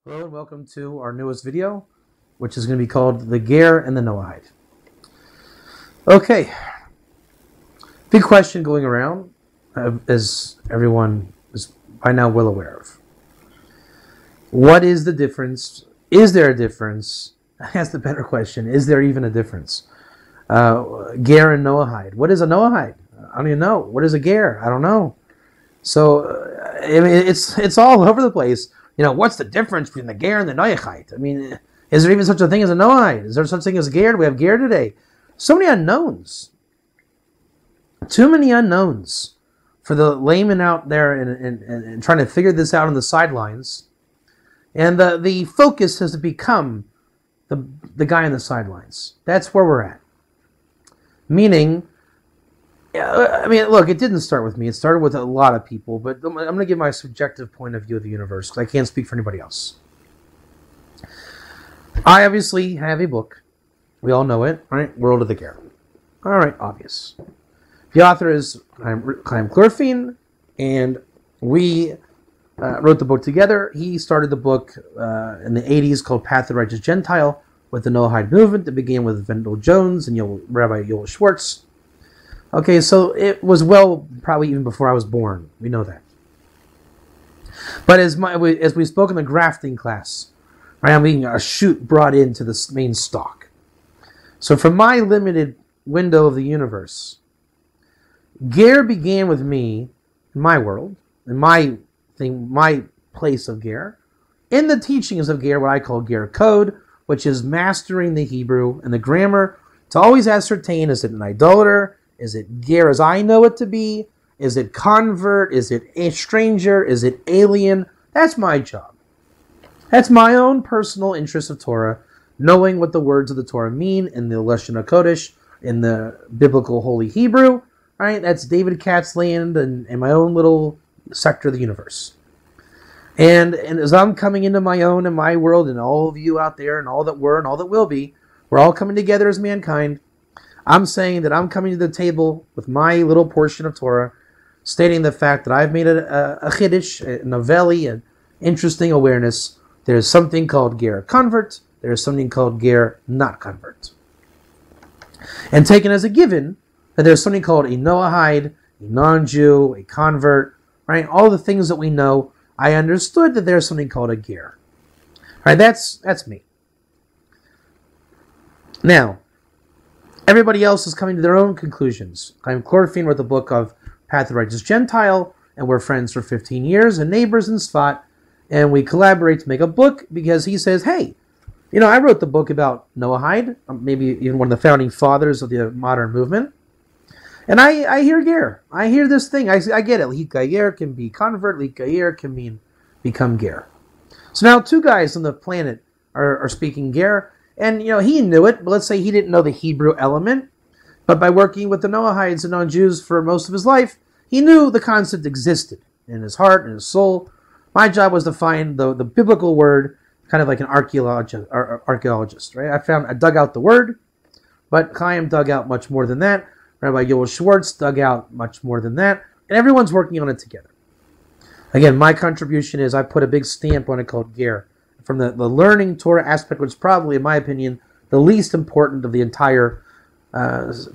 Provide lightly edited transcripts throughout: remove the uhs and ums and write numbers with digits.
Hello and welcome to our newest video, which is going to be called The Ger and the Noahide. Okay, big question going around, as everyone is by now well aware of. What is the difference? Is there a difference? That's the better question. Is there even a difference? Ger and Noahide. What is a Noahide? I don't even know. What is a Ger? I don't know. So I mean, it's all over the place. You know, what's the difference between the Ger and the Noahide? I mean, is there even such a thing as a Noahide? Is there such a thing as Ger? We have Ger today. So many unknowns. Too many unknowns for the layman out there and trying to figure this out on the sidelines. And the focus has become the guy on the sidelines. That's where we're at. Meaning, I mean, look, it didn't start with me. It started with a lot of people, but I'm going to give my subjective point of view of the universe because I can't speak for anybody else. I obviously have a book. We all know it, right? World of the Ger. All right, obvious. The author is Chaim Chlorfine, and we wrote the book together. He started the book in the 80s called Path of the Righteous Gentile with the Noahide movement that began with Wendell Jones and Rabbi Yoel Schwartz. Okay, so it was probably even before I was born. We know that. But as we spoke in the grafting class, right, I'm being a shoot brought into the main stalk. So from my limited window of the universe, Ger began with me in my world, in my place of Ger, in the teachings of Ger, what I call Ger code, which is mastering the Hebrew and the grammar to always ascertain, is it an idolater? Is it Ger as I know it to be? Is it convert? Is it a stranger? Is it alien? That's my job. That's my own personal interest of Torah, knowing what the words of the Torah mean in the Lashon HaKodesh, in the biblical Holy Hebrew. Right? That's David Katz land and my own little sector of the universe. And as I'm coming into my own and my world and all of you out there and all that were and all that will be, we're all coming together as mankind. I'm saying that I'm coming to the table with my little portion of Torah, stating the fact that I've made a chiddush, a novelli, an interesting awareness. There's something called Ger convert. There's something called Ger not convert. And taken as a given that there's something called a Noahide, a non-Jew, a convert, right? All the things that we know, I understood that there's something called a Ger. Right? That's me. Now, everybody else is coming to their own conclusions. Chaim Chlorfine wrote the book of Path of the Righteous Gentile, and we're friends for 15 years and neighbors in Sfat, and we collaborate to make a book because he says, hey, you know, I wrote the book about Noahide, maybe even one of the founding fathers of the modern movement, and I hear Ger. I hear this thing. I get it. Ger can be convert. Ger can mean become Ger. So now two guys on the planet are speaking Ger. And, you know, he knew it, but let's say he didn't know the Hebrew element. But by working with the Noahides and non-Jews for most of his life, he knew the concept existed in his heart and his soul. My job was to find the biblical word, kind of like an archaeologist, right? I dug out the word, but Chaim dug out much more than that. Rabbi Yoel Schwartz dug out much more than that. And everyone's working on it together. Again, my contribution is I put a big stamp on it called Ger. From the learning Torah aspect, which is probably, in my opinion, the least important of the entire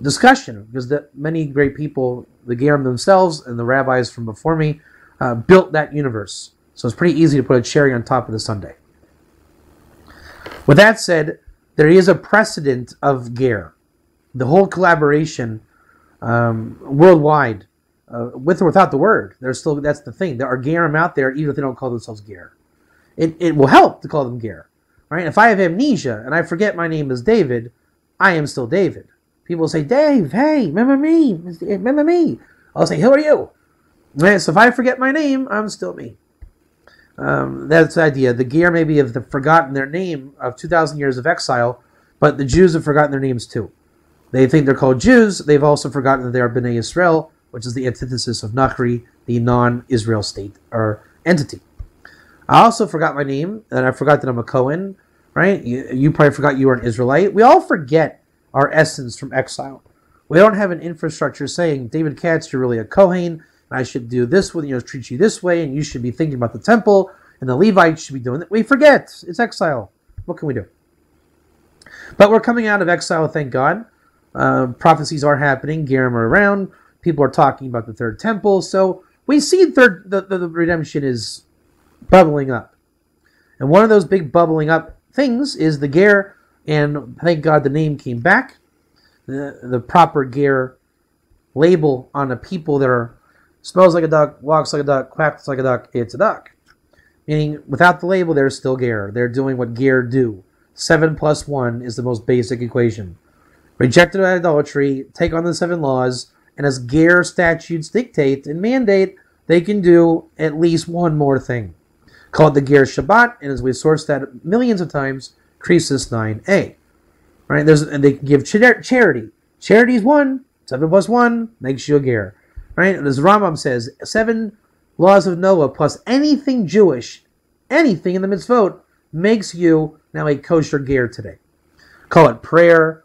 discussion, because many great people, the Gerim themselves and the rabbis from before me, built that universe. So it's pretty easy to put a cherry on top of the sundae. With that said, there is a precedent of Ger. The whole collaboration worldwide, with or without the word, that's the thing. There are Gerim out there, even if they don't call themselves Ger. It will help to call them Ger, right? If I have amnesia and I forget my name is David, I am still David. People say, Dave, hey, remember me? Remember me? I'll say, who are you? Right? So if I forget my name, I'm still me. That's the idea. The Ger maybe have forgotten their name of 2,000 years of exile, but the Jews have forgotten their names too. They think they're called Jews. They've also forgotten that they are Bnei Yisrael, which is the antithesis of Nachri, the non-Israel state or entity. I also forgot my name, and I forgot that I'm a Cohen, right? You probably forgot you were an Israelite. We all forget our essence from exile. We don't have an infrastructure saying, David Katz, you're really a Kohen, and I should do this with, treat you this way, and you should be thinking about the temple, and the Levites should be doing it. We forget. It's exile. What can we do? But we're coming out of exile, thank God. Prophecies are happening. Gerim are around. People are talking about the third temple. So we see the redemption is bubbling up. And one of those big bubbling up things is the Ger, and thank God the name came back. The proper Ger label on the people that are smells like a duck, walks like a duck, quacks like a duck, it's a duck. Meaning, without the label, they're still Ger. They're doing what Ger do. 7 plus 1 is the most basic equation. Rejected idolatry, take on the 7 laws, and as Ger statutes dictate and mandate, they can do at least one more thing. Called the Ger Shabbat, and as we sourced that millions of times, Krisis 9a. Right? And they can give charity. Charity is 1. 7 plus 1 makes you a Ger. Right? And as Rambam says, 7 laws of Noah plus anything Jewish, anything in the mitzvot, makes you now a kosher Ger today. Call it prayer,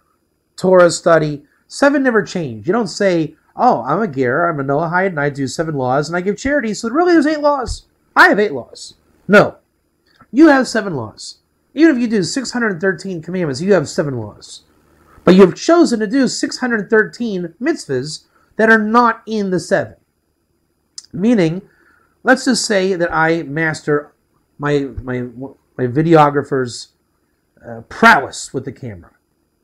Torah study. 7 never changed. You don't say, oh, I'm a Ger, I'm a Noahide, and I do 7 laws, and I give charity, so really there's 8 laws. I have 8 laws. No. You have 7 laws. Even if you do 613 commandments, you have 7 laws. But you have chosen to do 613 mitzvahs that are not in the 7. Meaning, let's just say that I master my videographer's prowess with the camera.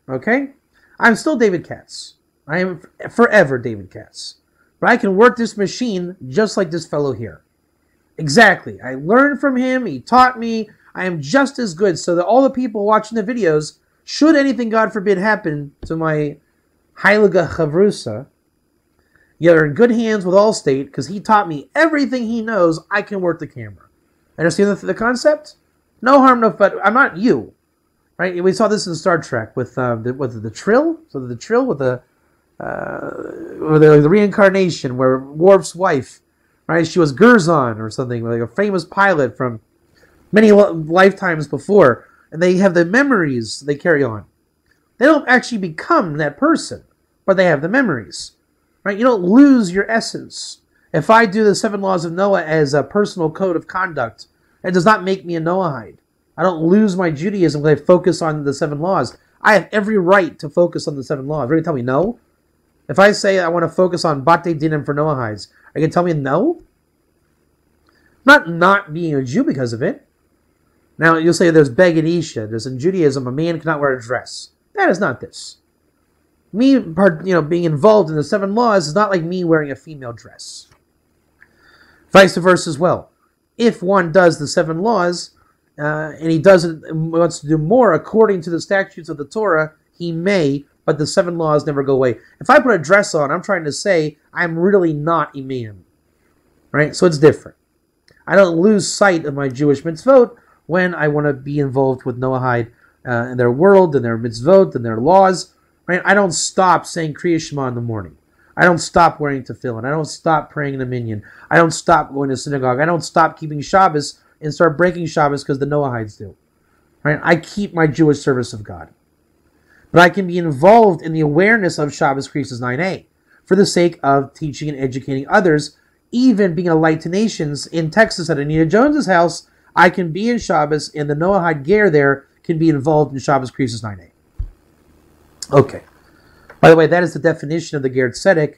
Okay? I'm still David Katz. I am forever David Katz. But I can work this machine just like this fellow here. Exactly. I learned from him. He taught me. I am just as good. So that all the people watching the videos, should anything, God forbid, happen to my Heilige Chavrusa, you're in good hands with Allstate because he taught me everything he knows. I can work the camera. Understand the concept? No harm, no foul. I'm not you. Right? We saw this in Star Trek with the Trill. So the Trill with the reincarnation where Worf's wife, right? She was Gerzon or something, like a famous pilot from many lifetimes before. And they have the memories they carry on. They don't actually become that person, but they have the memories. Right? You don't lose your essence. If I do the 7 laws of Noah as a personal code of conduct, it does not make me a Noahide. I don't lose my Judaism when I focus on the 7 laws. I have every right to focus on the 7 laws. Are you going to tell me no? If I say I want to focus on Bate Dinim for Noahides, are you going to tell me no? Not being a Jew because of it. Now, you'll say there's Beged Isha. There's in Judaism, a man cannot wear a dress. That is not this. Me, being involved in the 7 laws is not like me wearing a female dress. Vice versa as well. If one does the 7 laws, and he wants to do more according to the statutes of the Torah, he may, but the 7 laws never go away. If I put a dress on, I'm trying to say I'm really not a man. Right? So it's different. I don't lose sight of my Jewish mitzvot when I want to be involved with Noahide and their world and their mitzvot and their laws. Right? I don't stop saying Kriya Shema in the morning. I don't stop wearing tefillin. I don't stop praying in the minyan. I don't stop going to synagogue. I don't stop keeping Shabbos and start breaking Shabbos because the Noahides do. Right? I keep my Jewish service of God. But I can be involved in the awareness of Shabbos Krisis 9a for the sake of teaching and educating others. Even being a light to nations in Texas at Anita Jones's house, I can be in Shabbos, and the Noahide Ger there can be involved in Shabbos Krisis 9a. Okay. By the way, that is the definition of the Ger Tzedek,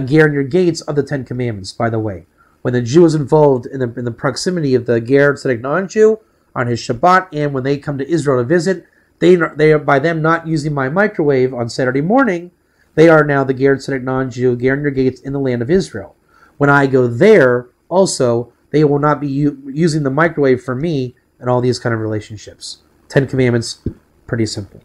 Ger in your gates of the 10 Commandments, by the way. When the Jew is involved in the proximity of the Ger Tzedek non-Jew on his Shabbat, and when they come to Israel to visit, they are, by them not using my microwave on Saturday morning, they are now the Ger Tzedek non-Jew, Ger in your gates in the land of Israel. When I go there, also, they will not be using the microwave for me and all these kind of relationships. 10 Commandments, pretty simple.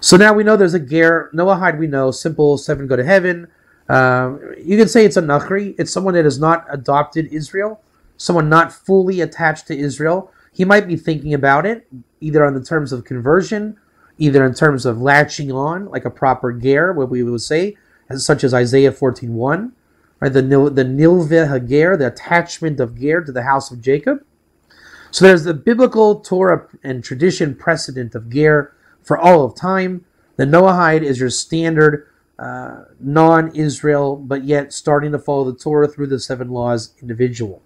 So now we know there's a Ger. Noahide we know, simple, 7 go to heaven. You can say it's a Nachri. It's someone that has not adopted Israel, someone not fully attached to Israel. He might be thinking about it, either on the terms of conversion, either in terms of latching on, like a proper Ger, what we would say, such as Isaiah 14:1, right? The Nilveh HaGer, the attachment of Ger to the house of Jacob. So there's the biblical Torah and tradition precedent of Ger for all of time. The Noahide is your standard non-Israel, but yet starting to follow the Torah through the 7 laws individual.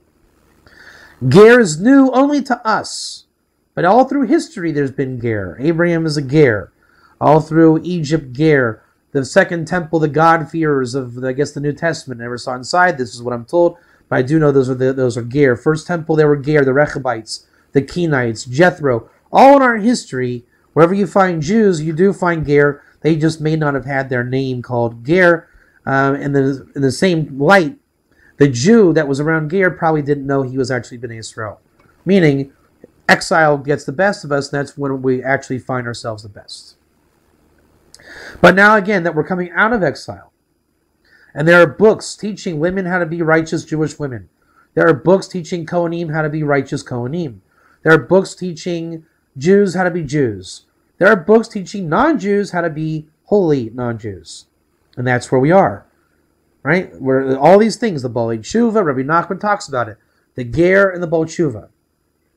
Ger is new only to us, but all through history there's been Ger. Abraham is a Ger. All through Egypt, Ger. The second temple, the God-fearers of, the New Testament. I never saw inside. This is what I'm told, but I do know those are Ger. First temple, they were Ger, the Rechabites, the Kenites, Jethro. All in our history, wherever you find Jews, you do find Ger. They just may not have had their name called Ger. In the same light, the Jew that was around Ger probably didn't know he was actually Bnei Israel. Meaning, exile gets the best of us, and that's when we actually find ourselves the best. But now again, that we're coming out of exile, and there are books teaching women how to be righteous Jewish women. There are books teaching Kohanim how to be righteous Kohanim. There are books teaching Jews how to be Jews. There are books teaching non-Jews how to be holy non-Jews. And that's where we are. Right? Where all these things, the Balei Tshuva, Rabbi Nachman talks about it. The Ger and the Baal Tshuva.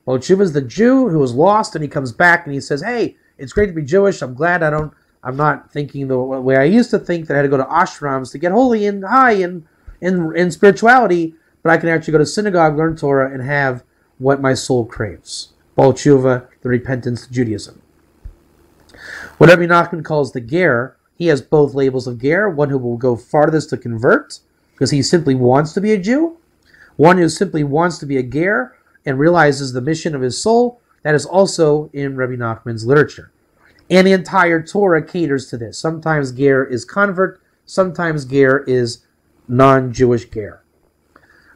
Baal Tshuva is the Jew who was lost, and he comes back and he says, hey, it's great to be Jewish. I'm glad I'm not thinking the way I used to think, that I had to go to ashrams to get holy and high in spirituality, but I can actually go to synagogue, learn Torah, and have what my soul craves. Baal Tshuva, the repentance, Judaism. What Rabbi Nachman calls the Ger, he has both labels of Ger, one who will go farthest to convert, because he simply wants to be a Jew, one who simply wants to be a Ger and realizes the mission of his soul. That is also in Rabbi Nachman's literature. And the entire Torah caters to this. Sometimes Ger is convert, sometimes Ger is non-Jewish Ger.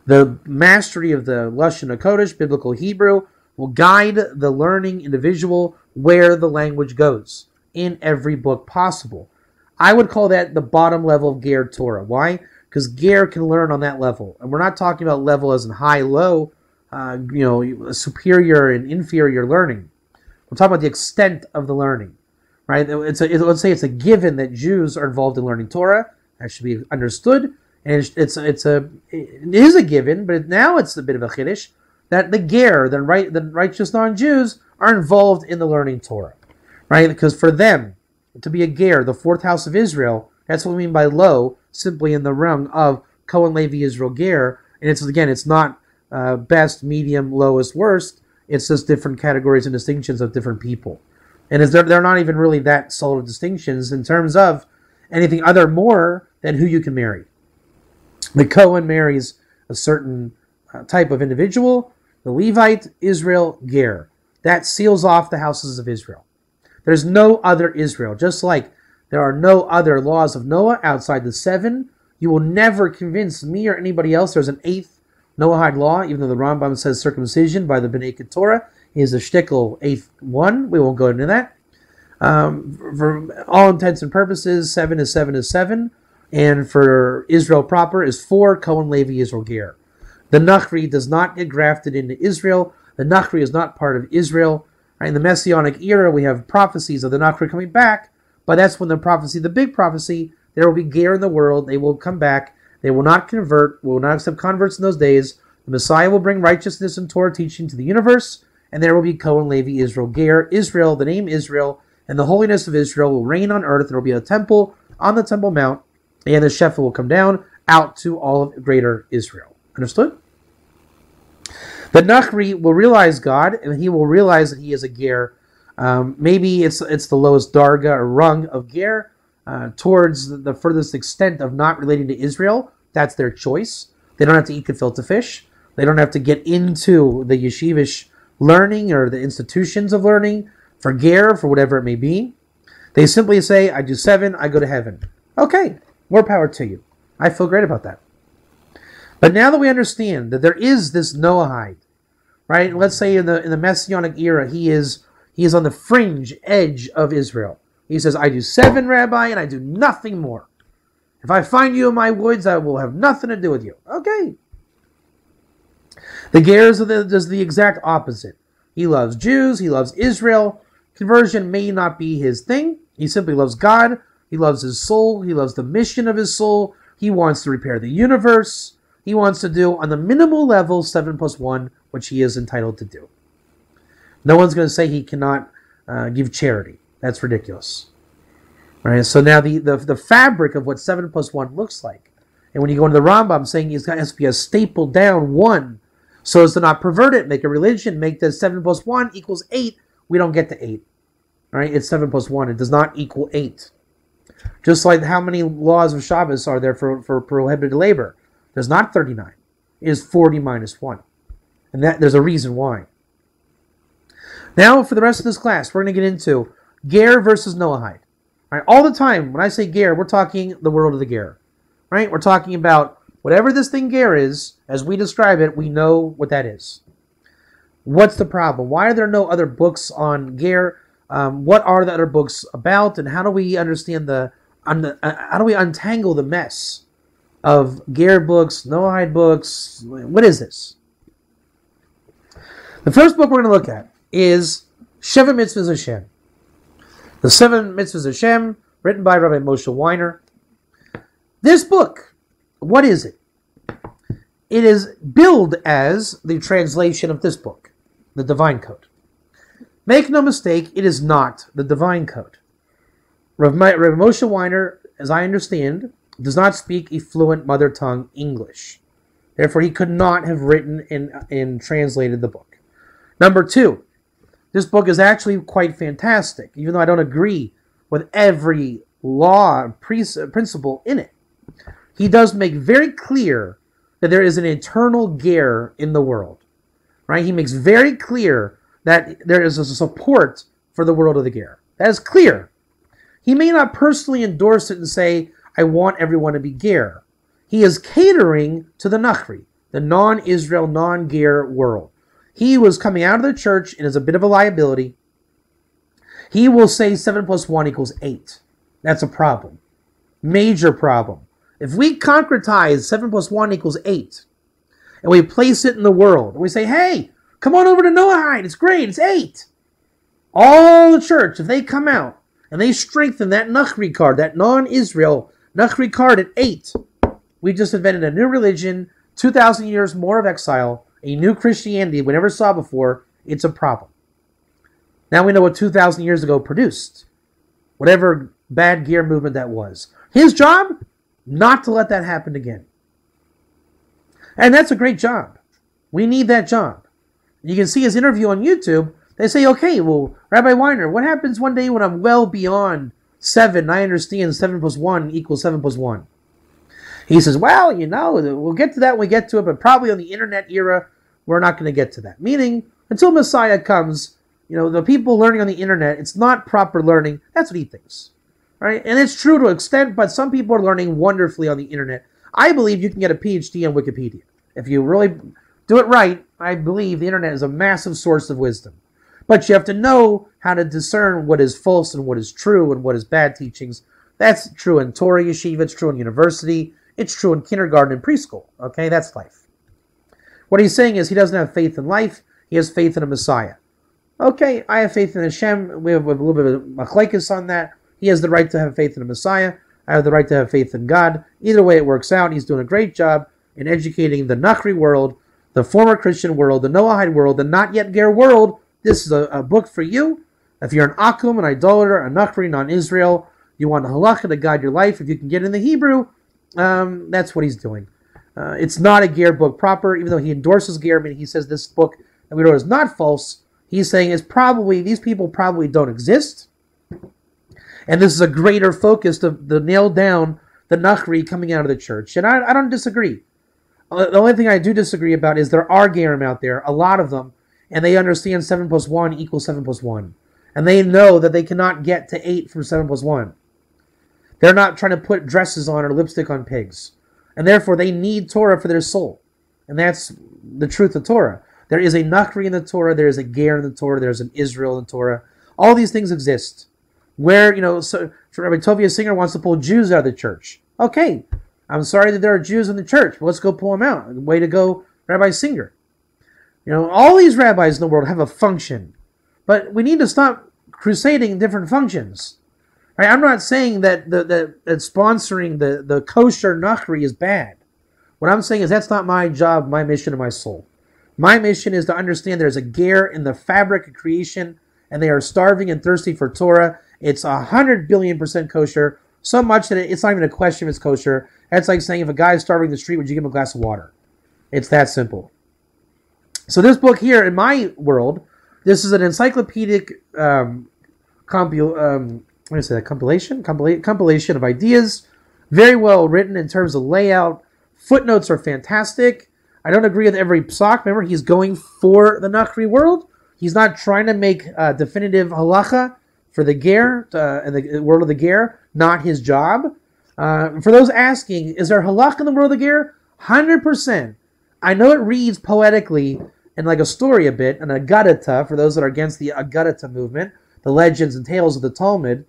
The mastery of the Lashon HaKodesh, biblical Hebrew, will guide the learning individual where the language goes in every book possible. I would call that the bottom level of Ger Torah. Why? Because Ger can learn on that level. And we're not talking about level as in high, low, superior and inferior learning. We're talking about the extent of the learning. Right? Let's say it's a given that Jews are involved in learning Torah. That should be understood. And it is a given, but now it's a bit of a chiddush that the Ger, the righteous non-Jews, are involved in the learning Torah. Right? Because for them to be a Ger, the fourth house of Israel, that's what we mean by low, simply in the rung of Kohen Levi Israel Ger. And it's not best, medium, lowest, worst. It's just different categories and distinctions of different people. And they're not even really that solid distinctions in terms of anything other more than who you can marry. The Kohen marries a certain type of individual. The Levite, Israel, Ger. That seals off the houses of Israel. There's no other Israel. Just like there are no other laws of Noah outside the 7, you will never convince me or anybody else there's an 8th Noahide law, even though the Rambam says circumcision by the B'nai Torah is a shtickle 8th one. We won't go into that. For all intents and purposes, 7 is 7 is 7. And for Israel proper is 4, Kohen Levi Israel Ger. The Nachri does not get grafted into Israel. The Nachri is not part of Israel. Right? In the Messianic era, we have prophecies of the Nachri coming back, but that's when the big prophecy, there will be Ger in the world. They will come back. They will not convert. We will not accept converts in those days. The Messiah will bring righteousness and Torah teaching to the universe, and there will be Kohen Levi Israel Ger. Israel, the name Israel, and the holiness of Israel will reign on earth. There will be a temple on the Temple Mount, and the Shefa will come down out to all of greater Israel. Understood? The Nachri will realize God, and he will realize that he is a Ger. Maybe it's the lowest darga or rung of Ger, towards the furthest extent of not relating to Israel. That's their choice. They don't have to eat gefilte fish. They don't have to get into the yeshivish learning or the institutions of learning for Ger, for whatever it may be. They simply say, I do 7, I go to heaven. Okay, more power to you. I feel great about that. But now that we understand that there is this Noahide, right? Let's say in the Messianic era, he is on the fringe edge of Israel. He says, I do 7, Rabbi, and I do nothing more. If I find you in my woods, I will have nothing to do with you. Okay. The Ger does the exact opposite. He loves Jews. He loves Israel. Conversion may not be his thing. He simply loves God. He loves his soul. He loves the mission of his soul. He wants to repair the universe. He wants to do, on the minimal level, 7 plus 1, which he is entitled to do. No one's going to say he cannot give charity. That's ridiculous. All right, so now the fabric of what 7 plus 1 looks like. And when you go into the Rambam saying it has to be a stapled down 1, so as to not pervert it, make a religion, make the 7 plus 1 equals 8. We don't get to 8. Right? It's 7 plus 1. It does not equal 8. Just like how many laws of Shabbos are there for prohibited labor? There's not 39. It is 40 minus 1. And there's a reason why. Now, for the rest of this class, we're going to get into Ger versus Noahide. Right? All the time, when I say Ger, we're talking the world of the Ger. Right? We're talking about whatever this thing Ger is, as we describe it, we know what that is. What's the problem? Why are there no other books on Ger? What are the other books about? And how do we understand how do we untangle the mess of Ger books, Noahide books? What is this? The first book we're going to look at is Sheva Mitzvahs Hashem. The 7 Mitzvahs Hashem, written by Rabbi Moshe Weiner. This book, what is it? It is billed as the translation of this book, the Divine Code. Make no mistake, it is not the Divine Code. Rabbi Moshe Weiner, as I understand, does not speak a fluent mother tongue English. Therefore, he could not have written and translated the book. Number 2, this book is actually quite fantastic, even though I don't agree with every law and principle in it. He does make very clear that there is an eternal Ger in the world. Right? He makes very clear that there is a support for the world of the Ger. That is clear. He may not personally endorse it and say, I want everyone to be Ger. He is catering to the Nachri, the non-Israel, non-Ger world. He was coming out of the church and is a bit of a liability. He will say 7 plus 1 equals 8. That's a problem. Major problem. If we concretize 7 plus 1 equals 8, and we place it in the world, and we say, hey, come on over to Noahide, it's great, it's 8. All the church, if they come out, and they strengthen that Nachri card, that non-Israel Nachri card at 8, we just invented a new religion, 2,000 years more of exile, a new Christianity we never saw before. It's a problem. Now we know what 2,000 years ago produced. Whatever bad Ger movement that was. His job? Not to let that happen again. And that's a great job. We need that job. You can see his interview on YouTube. They say, okay, well, Rabbi Weiner, what happens one day when I'm well beyond 7? I understand 7 plus 1 equals 7 plus 1. He says, well, we'll get to that when we get to it, but probably on the internet era, we're not going to get to that. Meaning, until Messiah comes, the people learning on the internet, it's not proper learning. That's what he thinks. Right? And it's true to an extent, but some people are learning wonderfully on the internet. I believe you can get a PhD on Wikipedia. If you really do it right, I believe the internet is a massive source of wisdom. But you have to know how to discern what is false and what is true and what is bad teachings. That's true in Torah yeshiva, it's true in university, it's true in kindergarten and preschool. Okay, that's life. What he's saying is he doesn't have faith in life, he has faith in a Messiah. Okay, I have faith in Hashem, we have a little bit of machlekes on that. He has the right to have faith in a Messiah, I have the right to have faith in God. Either way it works out, he's doing a great job in educating the Nachri world, the former Christian world, the Noahide world, the not yet Ger world. This is a book for you. If you're an Akum, an idolater, a Nachri, non-Israel, you want a halakha to guide your life, if you can get in the Hebrew, that's what he's doing. It's not a Ger book proper, even though he endorses Ger, meaning he says this book that we wrote is not false. He's saying these people probably don't exist. And this is a greater focus to nail down the Nachri coming out of the church. And I don't disagree. The only thing I do disagree about is there are Gerim out there, a lot of them, and they understand 7 plus 1 equals 7 plus 1. And they know that they cannot get to 8 from 7 plus 1. They're not trying to put dresses on or lipstick on pigs. And therefore, they need Torah for their soul. And that's the truth of Torah. There is a Nachri in the Torah, there is a Ger in the Torah, there's an Israel in the Torah. All these things exist. Where, so Rabbi Tovia Singer wants to pull Jews out of the church. Okay, I'm sorry that there are Jews in the church, but let's go pull them out. Way to go, Rabbi Singer. All these rabbis in the world have a function. But we need to stop crusading different functions. Right? I'm not saying that that sponsoring the kosher Nachri is bad. What I'm saying is that's not my job, my mission, and my soul. My mission is to understand there's a Ger in the fabric of creation, and they are starving and thirsty for Torah. It's 100 billion% kosher, so much that it's not even a question if it's kosher. That's like saying if a guy is starving in the street, would you give him a glass of water? It's that simple. So this book here, in my world, this is an encyclopedic compilation of ideas, very well written in terms of layout. Footnotes are fantastic. I don't agree with every psak. Remember, he's going for the Noahide world. He's not trying to make definitive halacha for the Ger and the world of the Ger. Not his job. For those asking, is there halacha in the world of the Ger? 100%. I know it reads poetically and like a story a bit, an agadata, for those that are against the agadata movement, the legends and tales of the Talmud.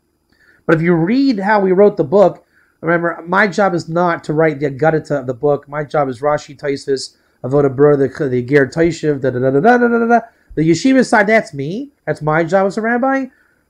But if you read how we wrote the book, remember, my job is not to write the agadata of the book. My job is Rashi, Tosfos, Avodah Berurah, the Ger Toshiv, da-da-da-da-da-da-da. The yeshiva side, that's me. That's my job as a rabbi.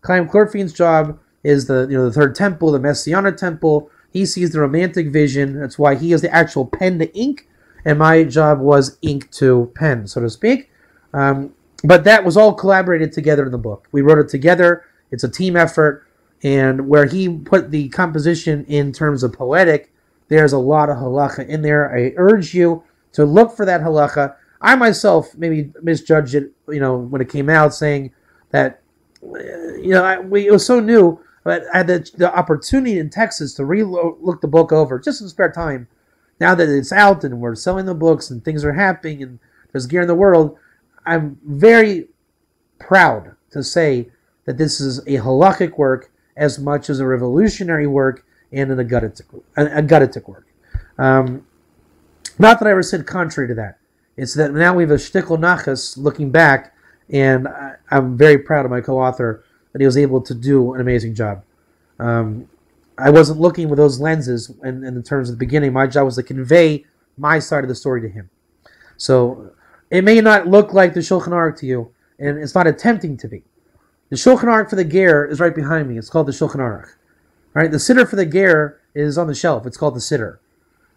Chaim Klorfein's job is the third temple, the Messianic temple. He sees the romantic vision. That's why he has the actual pen to ink, and my job was ink to pen, so to speak. But that was all collaborated together in the book. We wrote it together. It's a team effort, and where he put the composition in terms of poetic, there's a lot of halacha in there. I urge you to look for that halacha. I myself maybe misjudged it, when it came out, saying that, it was so new, but I had the opportunity in Texas to look the book over just in spare time. Now that it's out and we're selling the books and things are happening and there's gear in the world, I'm very proud to say that this is a halakhic work as much as a revolutionary work and an agadditic work. Not that I ever said contrary to that. It's that now we have a shtickle nachas looking back, and I'm very proud of my co-author that he was able to do an amazing job. I wasn't looking with those lenses in terms of the beginning. My job was to convey my side of the story to him. So it may not look like the Shulchan Aruch to you, and it's not attempting to be. The Shulchan Aruch for the Ger is right behind me. It's called the Shulchan Aruch. Right? The Siddur for the Ger is on the shelf. It's called the Siddur.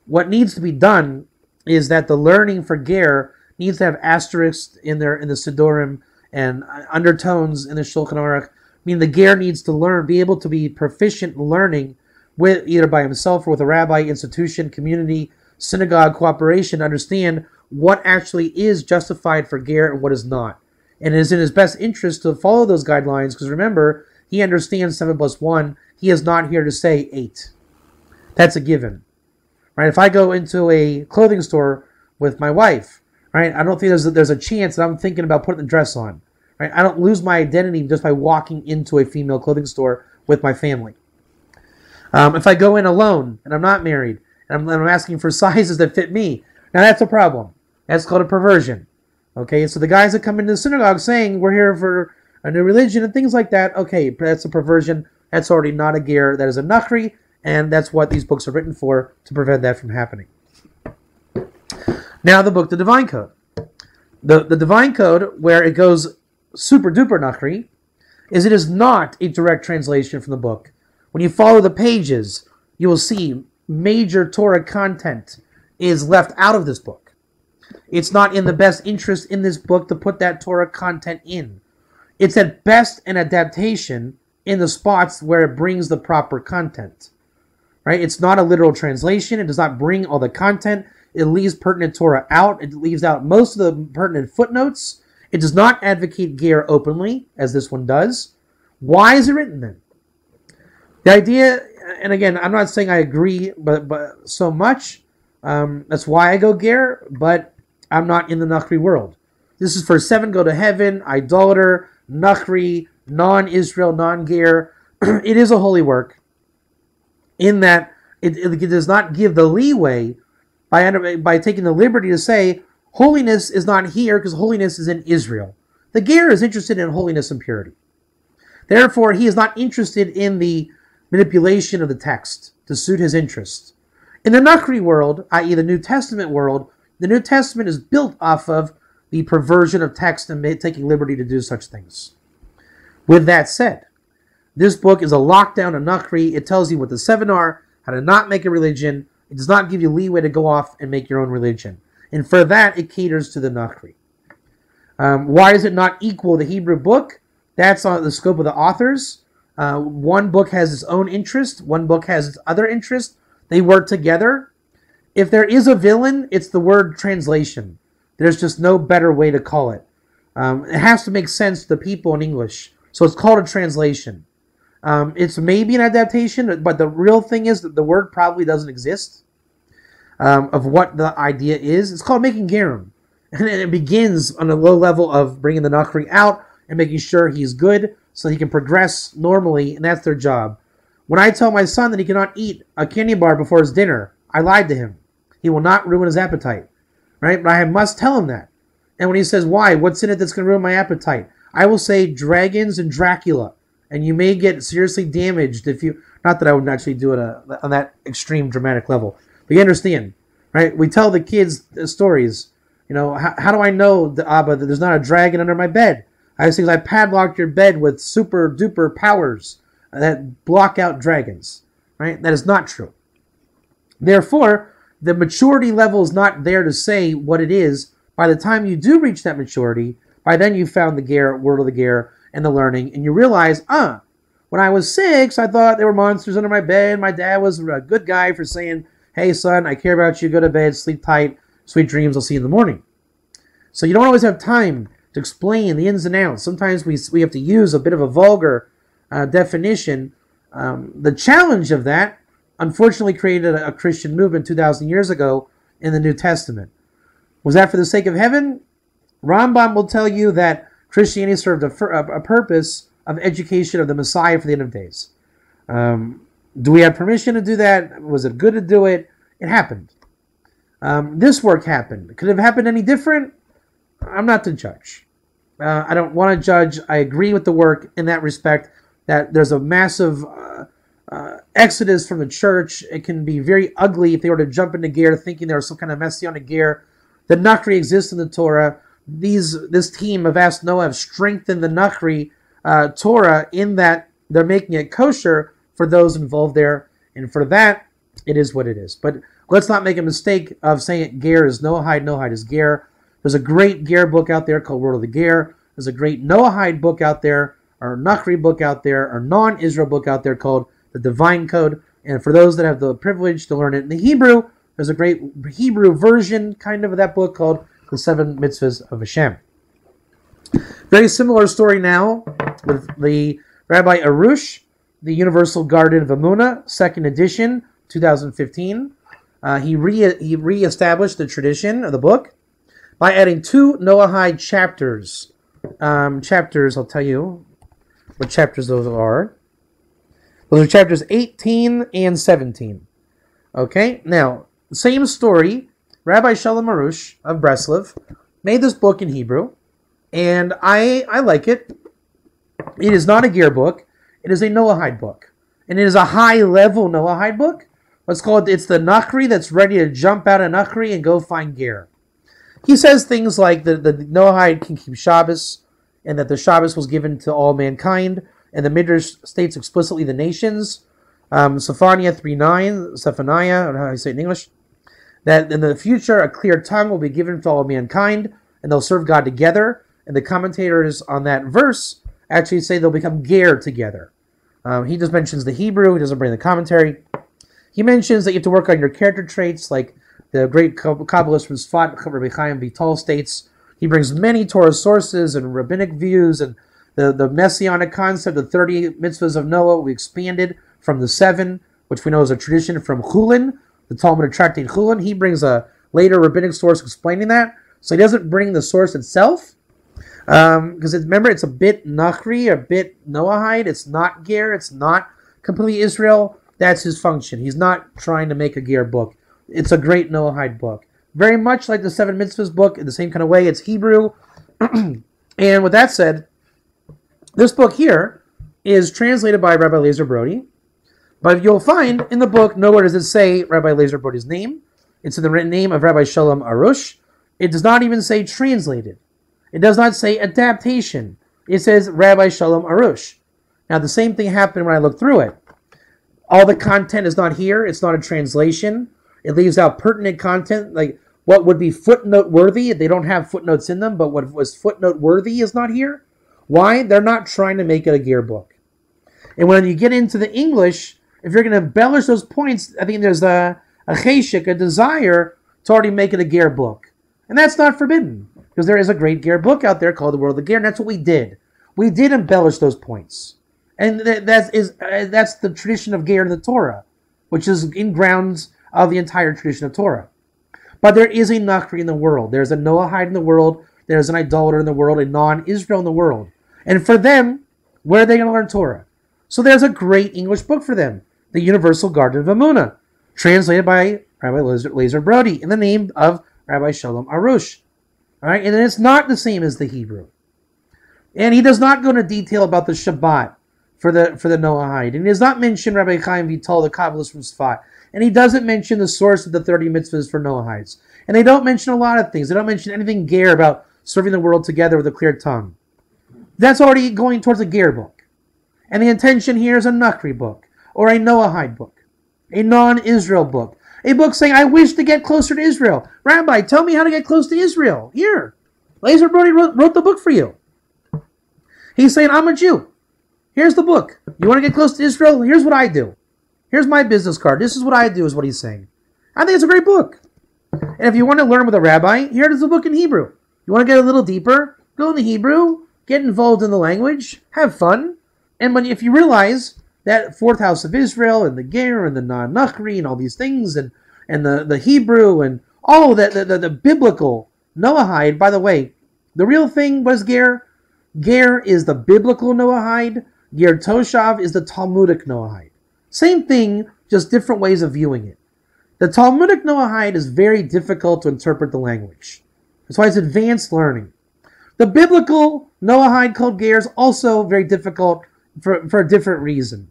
What needs to be done is that the learning for Ger needs to have asterisks in the Siddurim and undertones in the Shulchan Aruch. Meaning the Ger needs to be able to be proficient in learning with either by himself or with a rabbi, institution, community, synagogue, cooperation, to understand what actually is justified for Ger and what is not. And it is in his best interest to follow those guidelines, because remember, he understands 7 plus 1. He is not here to say 8. That's a given. Right? If I go into a clothing store with my wife, right, I don't think there's a chance that I'm thinking about putting the dress on. Right? I don't lose my identity just by walking into a female clothing store with my family. If I go in alone and I'm not married and I'm asking for sizes that fit me, now that's a problem. That's called a perversion. Okay, so the guys that come into the synagogue saying we're here for a new religion and things like that, okay, that's a perversion. That's already not a ger. That is a nachri, and that's what these books are written for, to prevent that from happening. Now the book, the Divine Code. The Divine Code, where it goes super duper nachri, is it is not a direct translation from the book. When you follow the pages, you will see major Torah content is left out of this book. It's not in the best interest in this book to put that Torah content in. It's at best an adaptation in the spots where it brings the proper content. Right? It's not a literal translation. It does not bring all the content. It leaves pertinent Torah out. It leaves out most of the pertinent footnotes. It does not advocate ger openly, as this one does. Why is it written then? The idea, and again, I'm not saying I agree, but so much. That's why I go ger, but I'm not in the Noahide world. This is for 7 go to heaven, idolater, Noahide, non-Israel, non-ger. It is a holy work in that it does not give the leeway by taking the liberty to say holiness is not here because holiness is in Israel. The ger is interested in holiness and purity. Therefore, he is not interested in the manipulation of the text to suit his interest. In the Noahide world, i.e. the New Testament world, the New Testament is built off of the perversion of text and taking liberty to do such things. With that said, this book is a lockdown of Noahide. It tells you what the 7 are, how to not make a religion. It does not give you leeway to go off and make your own religion. And for that, it caters to the Noahide. Why is it not equal the Hebrew book? That's on the scope of the authors. One book has its own interest. One book has its other interest. They work together. If there is a villain, it's the word translation. There's just no better way to call it. It has to make sense to the people in English. So it's called a translation. It's maybe an adaptation, but the real thing is that the word probably doesn't exist of what the idea is. It's called making gerim. And it begins on a low level of bringing the Nachri out and making sure he's good so he can progress normally, and that's their job. When I tell my son that he cannot eat a candy bar before his dinner, I lied to him. He will not ruin his appetite, right? But I must tell him that. And when he says, why? What's in it that's going to ruin my appetite? I will say dragons and Dracula, and you may get seriously damaged if you, not that I would actually do it on that extreme dramatic level, but you understand, right? We tell the kids the stories. You know, how do I know, Abba, that there's not a dragon under my bed? I say, I padlocked your bed with super duper powers that block out dragons, right? That is not true. Therefore, the maturity level is not there to say what it is. By the time you do reach that maturity, by then you found the Ger, word of the Ger, and the learning, and you realize, when I was 6, I thought there were monsters under my bed. My dad was a good guy for saying, hey, son, I care about you. Go to bed, sleep tight, sweet dreams. I'll see you in the morning. So you don't always have time to explain the ins and outs. Sometimes we have to use a bit of a vulgar definition. The challenge of that, unfortunately, created a Christian movement 2,000 years ago in the New Testament. Was that for the sake of heaven? Rambam will tell you that Christianity served a purpose of education of the Messiah for the end of days. Do we have permission to do that? Was it good to do it? It happened. This work happened. Could it have happened any different? I'm not the judge. I don't want to judge. I agree with the work in that respect, that there's a massive exodus from the church. It can be very ugly if they were to jump into Ger thinking there was some kind of messianic Ger. The Nachri exists in the Torah. This team of Ask Noah have strengthened the Nachri Torah in that they're making it kosher for those involved there. And for that, it is what it is. But let's not make a mistake of saying Ger is Noahide, Noahide is Ger. There's a great Ger book out there called Word of the Ger. There's a great Noahide book out there, or Nachri book out there, or non-Israel book out there called The Divine Code. And for those that have the privilege to learn it in the Hebrew, there's a great Hebrew version kind of that book called The 7 Mitzvahs of Hashem. Very similar story now with the Rabbi Arush, The Universal Garden of Emunah, 2nd edition, 2015. He reestablished the tradition of the book by adding 2 Noahide chapters. I'll tell you what chapters those are. Those are chapters 18 and 17. Okay, now, same story. Rabbi Shalom Arush of Breslov made this book in Hebrew, and I like it. It is not a Ger book. It is a Noahide book. And it is a high-level Noahide book. It's the Nachri that's ready to jump out of Nachri and go find Ger. He says things like the Noahide can keep Shabbos, and that the Shabbos was given to all mankind, and the Midrash states explicitly the nations. Sophania 3:9, Zephaniah, or how I say it in English, that in the future a clear tongue will be given to all mankind, and they'll serve God together. And the commentators on that verse actually say they'll become Ger together. He just mentions the Hebrew. He doesn't bring the commentary. He mentions that you have to work on your character traits, like the great Kabbalist from Sfat, Rabbi Chaim Vital states. He brings many Torah sources and rabbinic views, and the messianic concept, the 30 mitzvahs of Noah, we expanded from the 7, which we know is a tradition from Chulin, the Talmud Tractate Chulin. He brings a later rabbinic source explaining that. So he doesn't bring the source itself, because remember, it's a bit Nachri, a bit Noahide. It's not Ger. It's not completely Israel. That's his function. He's not trying to make a Ger book. It's a great Noahide book. Very much like the 7 Mitzvahs book, in the same kind of way. It's Hebrew. And with that said, this book here is translated by Rabbi Eliezer Brody. But you'll find in the book, nowhere does it say Rabbi Eliezer Brody's name. It's in the written name of Rabbi Shalom Arush. It does not even say translated. It does not say adaptation. It says Rabbi Shalom Arush. Now, the same thing happened when I looked through it. All the content is not here. It's not a translation. It leaves out pertinent content, like what would be footnote worthy. They don't have footnotes in them, but what was footnote worthy is not here. Why? They're not trying to make it a Ger book. And when you get into the English, if you're going to embellish those points, I think there's a cheshik, a desire to already make it a Ger book. And that's not forbidden, because there is a great Ger book out there called The World of the Ger, and that's what we did. We did embellish those points. And that's the tradition of Ger in the Torah, which is in grounds of the entire tradition of Torah. But there is a Nachri in the world. There's a Noahide in the world. There's an idolater in the world, a non-Israel in the world. And for them, where are they going to learn Torah? So there's a great English book for them, The Universal Garden of Emunah, translated by Rabbi Lazer Brody in the name of Rabbi Shalom Arush. All right, and it's not the same as the Hebrew. And he does not go into detail about the Shabbat for the Noahide. And he does not mention Rabbi Chaim Vital, the Kabbalist from Sfat. And he doesn't mention the source of the 30 mitzvahs for Noahides. And they don't mention a lot of things. They don't mention anything Ger about serving the world together with a clear tongue. That's already going towards a Ger book. And the intention here is a Nachri book, or a Noahide book, a non-Israel book, a book saying, I wish to get closer to Israel. Rabbi, tell me how to get close to Israel. Here, Lazer Brody wrote the book for you. He's saying, I'm a Jew. Here's the book. You want to get close to Israel? Here's what I do. Here's my business card. This is what I do, is what he's saying. I think it's a great book. And if you want to learn with a rabbi, here is the book in Hebrew. You want to get a little deeper? Go into Hebrew, get involved in the language, have fun. And if you realize that fourth house of Israel and the Ger and the non-Nachri and all these things and the Hebrew and all that, the biblical Noahide, by the way, the real thing was Ger. Ger is the biblical Noahide. Ger Toshav is the Talmudic Noahide. Same thing, just different ways of viewing it. The Talmudic Noahide is very difficult to interpret the language. That's why it's advanced learning. The biblical Noahide called Ger is also very difficult for a different reason.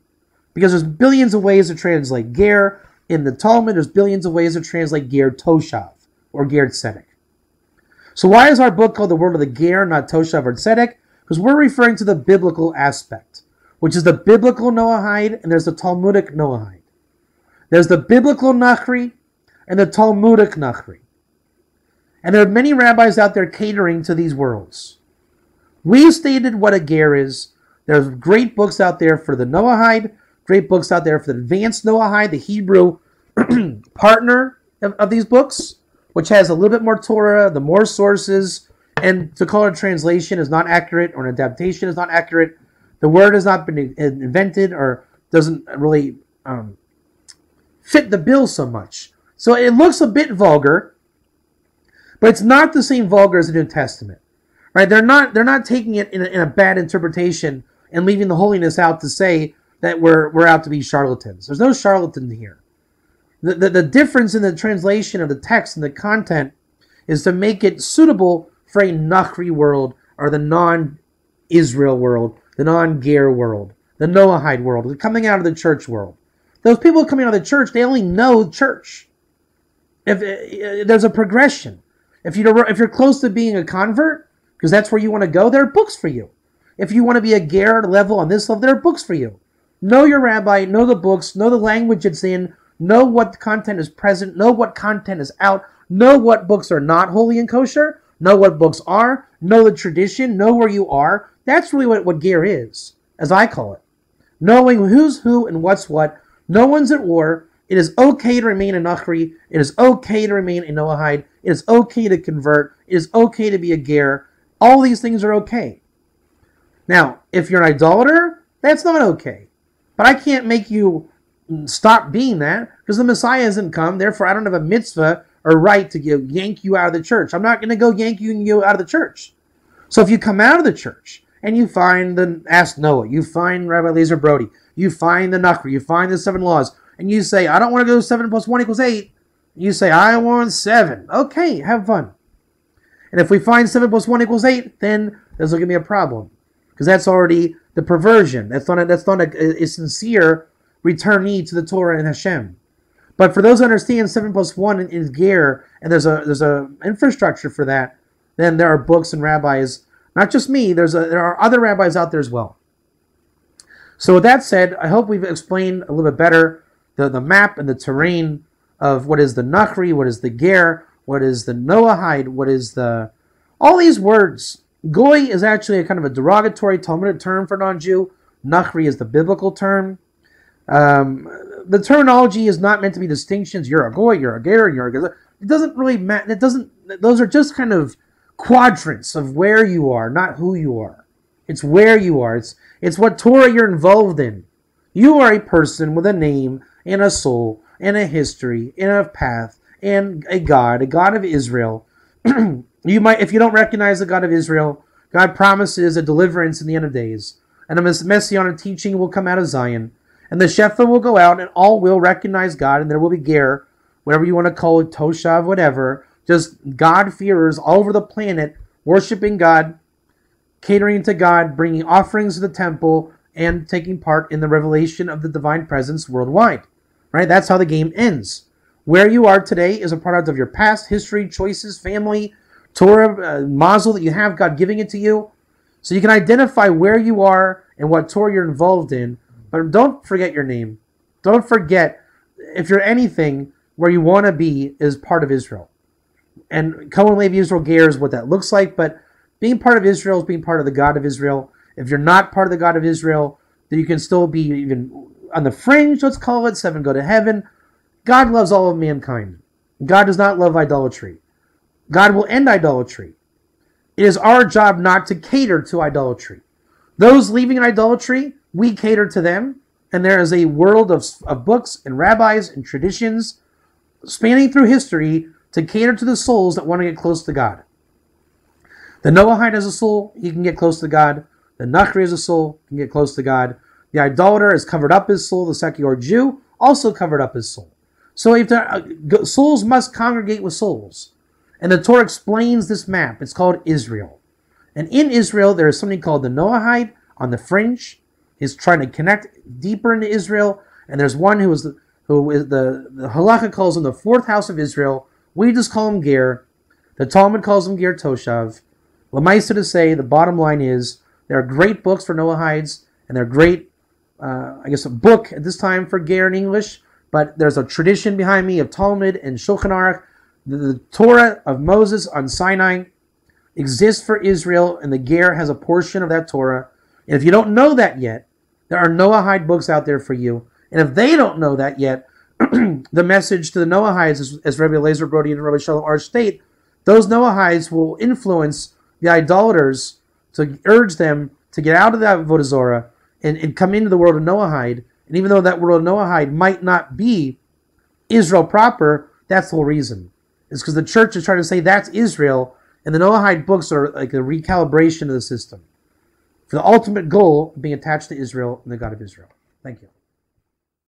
Because there's billions of ways to translate Ger. In the Talmud, there's billions of ways to translate Ger Toshav or Ger Tzedek. So why is our book called The World of the Ger, not Toshav or Tzedek? Because we're referring to the biblical aspect, which is the biblical Noahide, and there's the Talmudic Noahide. There's the biblical Nachri and the Talmudic Nachri. And there are many rabbis out there catering to these worlds. We stated what a Ger is. There's great books out there for the Noahide, great books out there for the advanced Noahide, the Hebrew partner of these books, which has a little bit more Torah, the more sources, and to call it a translation is not accurate, or an adaptation is not accurate. The word has not been invented or doesn't really fit the bill so much. So it looks a bit vulgar, but it's not the same vulgar as the New Testament. Right? They're not taking it in a bad interpretation and leaving the holiness out to say that we're out to be charlatans. There's no charlatan here. The difference in the translation of the text and the content is to make it suitable for a Nachri world, or the non-Israel world, the non-Ger world, the Noahide world, the coming out of the church world. Those people coming out of the church, they only know church. If there's a progression. If you're close to being a convert, because that's where you want to go, there are books for you. If you want to be a Ger level on this level, there are books for you. Know your rabbi, know the books, know the language it's in, know what content is present, know what content is out, know what books are not holy and kosher, know what books are, know the tradition, know where you are. That's really what Ger is, as I call it. Knowing who's who and what's what. No one's at war. It is okay to remain a Nachri. It is okay to remain a Noahide. It is okay to convert. It is okay to be a Ger. All these things are okay. Now, if you're an idolater, that's not okay. But I can't make you stop being that, because the Messiah hasn't come. Therefore, I don't have a mitzvah or right to yank you out of the church. I'm not going to go yank you out of the church. So if you come out of the church and you find Ask Noah, you find Rabbi Lazer Brody, you find the Nachri, you find the 7 laws, and you say, I don't want to go 7 + 1 = 8. You say, I want 7. Okay, have fun. And if we find 7 + 1 = 8, then there's going to be a problem. Because that's already the perversion. That's not a sincere returnee to the Torah and Hashem. But for those who understand 7 + 1 is Ger, and there's a infrastructure for that, then there are books and rabbis. Not just me. There are other rabbis out there as well. So with that said, I hope we've explained a little bit better the map and the terrain of what is the Nachri, what is the Ger, what is the Noahide, what is all these words. Goy is actually a kind of a derogatory Talmudic term for non-Jew. Nachri is the biblical term. The terminology is not meant to be distinctions. You're a Goy, you're a Ger, you're a Ger. It doesn't really matter. It doesn't those are just kind of quadrants of where you are, not who you are. It's where you are. It's what Torah you're involved in. You are a person with a name and a soul and a history and a path and a God of Israel. You might, if you don't recognize the God of Israel, God promises a deliverance in the end of days, and a messianic teaching will come out of Zion, and the Shefa will go out, and all will recognize God, and there will be Ger, whatever you want to call it, Toshav, whatever, just God-fearers all over the planet, worshiping God, catering to God, bringing offerings to the temple, and taking part in the revelation of the divine presence worldwide. Right? That's how the game ends. Where you are today is a product of your past, history, choices, family, Torah, mazel that you have, God giving it to you. So you can identify where you are and what Torah you're involved in, but don't forget your name. Don't forget, if you're anything, where you want to be is part of Israel. And Cohen Levi Israel Ger is what that looks like, but being part of Israel is being part of the God of Israel. If you're not part of the God of Israel, then you can still be even on the fringe, let's call it, 7 go to heaven. God loves all of mankind. God does not love idolatry. God will end idolatry. It is our job not to cater to idolatry. Those leaving idolatry, we cater to them, and there is a world of books and rabbis and traditions spanning through history to cater to the souls that want to get close to God. The Noahide has a soul, he can get close to God. The Nachri has a soul, can get close to God. The idolater has covered up his soul. The secular Jew also covered up his soul. So if souls must congregate with souls. And the Torah explains this map. It's called Israel. And in Israel, there is something called the Noahide on the fringe. He's trying to connect deeper into Israel. And there's one who is the Halacha calls him the fourth house of Israel. We just call him Ger. The Talmud calls him Ger Toshav. Lamaisa to say, the bottom line is, there are great books for Noahides, and they're great, a book at this time for Ger in English, but there's a tradition behind me of Talmud and Shulchan Aruch. The Torah of Moses on Sinai exists for Israel, and the Ger has a portion of that Torah. And if you don't know that yet, there are Noahide books out there for you. And if they don't know that yet, the message to the Noahides, as Rabbi Eliezer Brody and Rabbi Shalom Aruch state, those Noahides will influence the idolaters to urge them to get out of that Avodah Zorah and come into the world of Noahide. And even though that world of Noahide might not be Israel proper, that's the whole reason. It's because the church is trying to say that's Israel, and the Noahide books are like a recalibration of the system for the ultimate goal of being attached to Israel and the God of Israel. Thank you.